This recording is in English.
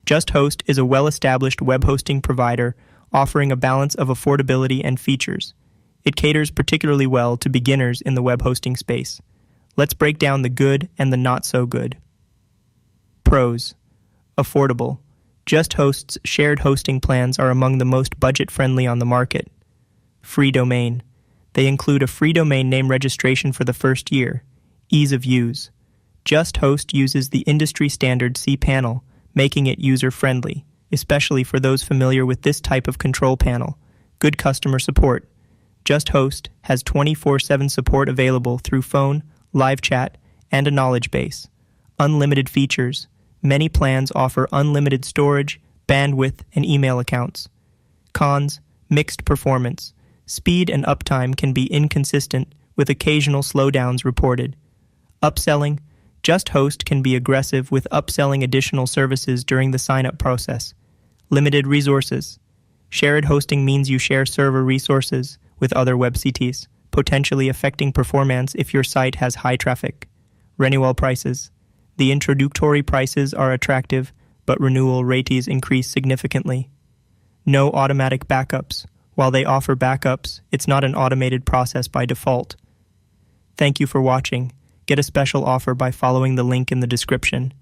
JustHost is a well-established web hosting provider offering a balance of affordability and features. It caters particularly well to beginners in the web hosting space. Let's break down the good and the not so good. Pros. Affordable. JustHost's shared hosting plans are among the most budget-friendly on the market. Free domain. They include a free domain name registration for the first year. Ease of use. JustHost uses the industry-standard cPanel, making it user-friendly, especially for those familiar with this type of control panel. Good customer support. JustHost has 24/7 support available through phone, live chat, and a knowledge base. Unlimited features. Many plans offer unlimited storage, bandwidth, and email accounts. Cons. Mixed performance. Speed and uptime can be inconsistent, with occasional slowdowns reported. Upselling. JustHost can be aggressive with upselling additional services during the sign-up process. Limited resources. Shared hosting means you share server resources with other WebCTs, potentially affecting performance if your site has high traffic. Renewal prices. The introductory prices are attractive, but renewal rates increase significantly. No automatic backups. While they offer backups, it's not an automated process by default. Thank you for watching. Get a special offer by following the link in the description.